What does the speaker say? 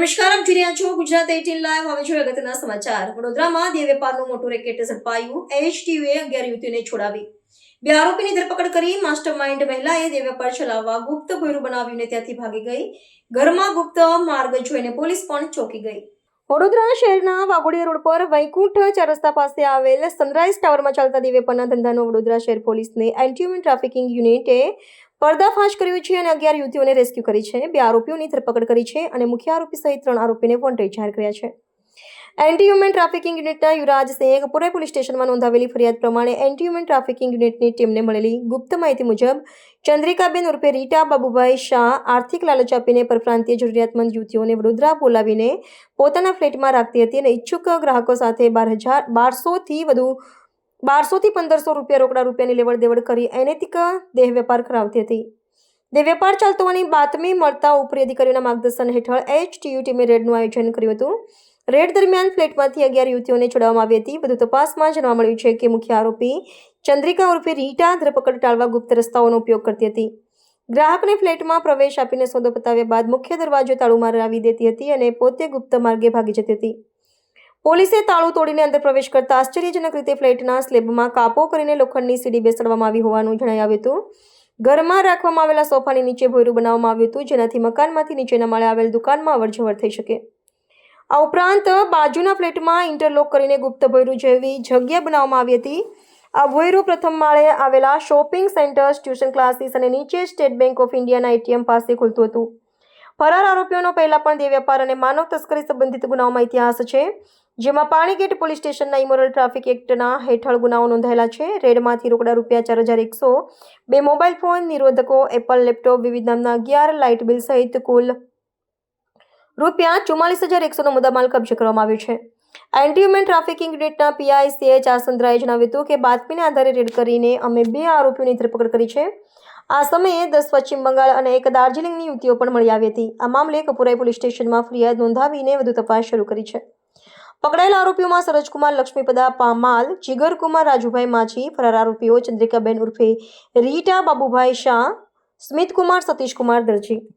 નમસ્કાર, આપ જોઈ રહ્યા છો ગુજરાત 18 લાઈવ. હવે જોઈએ અગત્યના સમાચાર. વડોદરામાં દેહ વેપારનું મોટું રેકેટ ઝડપાયું. એચટીયુએ 11 યુવતીઓને છોડાવી 2 આરોપીની ધરપકડ કરી. માસ્ટરમાઇન્ડ મહિલાએ દેહ વેપાર ચલાવવા ગુપ્ત ભોંયરું બનાવ્યું ને ત્યાંથી ભાગી ગઈ. ઘરમાં ગુપ્ત માર્ગ જોઈને પોલીસ પણ ચોંકી ગઈ. વડોદરા શહેરના વાઘોડિયા રોડ પર વૈકુંઠ ચાર રસ્તા પાસે આવેલ સનરાઈઝ ટાવરમાં ચાલતા દેહ વેપારના ધંધાનો વડોદરા શહેર પોલીસને એન્ટી હ્યુમન ટ્રાફિકિંગ યુનિટે પર્દાફાશ કર્યો છે અને 11 યુવતીઓને રેસ્ક્યુ કરી છે. 2 આરોપીઓની ધરપકડ કરી છે અને મુખ્ય આરોપી સહિત 3 આરોપીને વોન્ટેડ જાહેર કર્યા છે. એન્ટી હ્યુમન ટ્રાફિકિંગ યુનિટના યુવરાજ સિંહ કપૂરે પોલીસ સ્ટેશનમાં નોંધાવેલી ફરિયાદ પ્રમાણે એન્ટી હ્યુમન ટ્રાફિકિંગ યુનિટની ટીમને મળેલી ગુપ્ત માહિતી મુજબ ચંદ્રિકાબેન ઉર્ફે રીટા બાબુભાઈ શાહ આર્થિક લાલચ આપીને પરપ્રાંતીય જરૂરિયાતમંદ યુવતીઓને વડોદરા બોલાવીને પોતાના ફ્લેટમાં રાખતી હતી અને ઈચ્છુક ગ્રાહકો સાથે 1200 થી 1500 રૂપિયા રોકડા રૂપિયાની લેવડ દેવડ કરી અનૈતિક દેહ વેપાર કરાવતી હતી. દેહ વેપાર ચાલતો હોવાની બાતમી મળતા ઉપરી અધિકારીઓના માર્ગદર્શન હેઠળ એચટીયુ ટીમે રેડનું આયોજન કર્યું હતું. રેડ દરમિયાન ફ્લેટમાંથી 11 યુવતીઓને છોડાવવામાં આવી હતી. વધુ તપાસમાં જાણવા મળ્યું છે કે મુખ્ય આરોપી ચંદ્રિકા ઉર્ફે રીટા ધરપકડ ટાળવા ગુપ્ત રસ્તાઓનો ઉપયોગ કરતી હતી. ગ્રાહકને ફ્લેટમાં પ્રવેશ આપીને સોદો પતાવ્યા બાદ મુખ્ય દરવાજો તાળું મારાવી દેતી હતી અને પોતે ગુપ્ત માર્ગે ભાગી જતી હતી. પોલીસે તાળું તોડીને અંદર પ્રવેશ કરતા આશ્ચર્યજનક રીતે ફ્લેટના સ્લેબમાં કાપો કરીને લોખંડની સીડી બેસાડવામાં આવી હોવાનું જણાઈ આવ્યું હતું. ઘરમાં રાખવામાં આવેલા સોફાની નીચે ભોંયરું બનાવવામાં આવ્યું હતું, જેનાથી મકાનમાંથી નીચેના માળે આવેલ દુકાનમાં અવરજવર થઈ શકે. આ ઉપરાંત બાજુના ફ્લેટમાં ઇન્ટરલોક કરીને ગુપ્ત ભોંયરું જેવી જગ્યા બનાવવામાં આવી હતી. આ ભોંયરું પ્રથમ માળે આવેલા શોપિંગ સેન્ટર્સ, ટ્યુશન ક્લાસીસ અને નીચે સ્ટેટ બેંક ઓફ ઇન્ડિયાના એટીએમ પાસે ખુલતું હતું. ફરાર આરોપીઓનો પહેલા પણ દેહ વેપાર અને માનવ તસ્કરી સંબંધિત ગુનાઓમાં ઇતિહાસ છે, જેમાં પાણીગેટ પોલીસ સ્ટેશનના ઇમોરલ ટ્રાફિક એક્ટના હેઠળ ગુનાઓ નોંધાયેલા છે. રેડમાંથી રોકડા રૂપિયા 4100, 2 મોબાઈલ ફોન, નિરોધકો, એપલ લેપટોપ, વિવિધ નામના 11 લાઇટ બિલ સહિત કુલ રૂપિયા 44100નો મુદ્દામાલ કબજે કરવામાં આવ્યો છે. એન્ટી હ્યુમન ટ્રાફિકિંગ યુનિટના પીઆઈ CH આસંદ્રાએ જણાવ્યું હતું કે બાતમીના આધારે રેડ કરીને અમે 2 આરોપીઓની ધરપકડ કરી છે. આ સમયે 10 પશ્ચિમ બંગાળ અને 1 દાર્જિલિંગની યુવતીઓ પણ મળી આવી હતી. આ મામલે કપૂરાએ પોલીસ સ્ટેશનમાં ફરિયાદ નોંધાવીને વધુ તપાસ શરૂ કરી છે. પકડાયેલા આરોપીઓમાં સરોજકુમાર લક્ષ્મીપદા પામાલ, જીગરકુમાર રાજુભાઈ માછી. ફરાર આરોપીઓ ચંદ્રિકાબેન ઉર્ફે રીટા બાબુભાઈ શાહ, સ્મિતકુમાર સતીશકુમાર દરજી.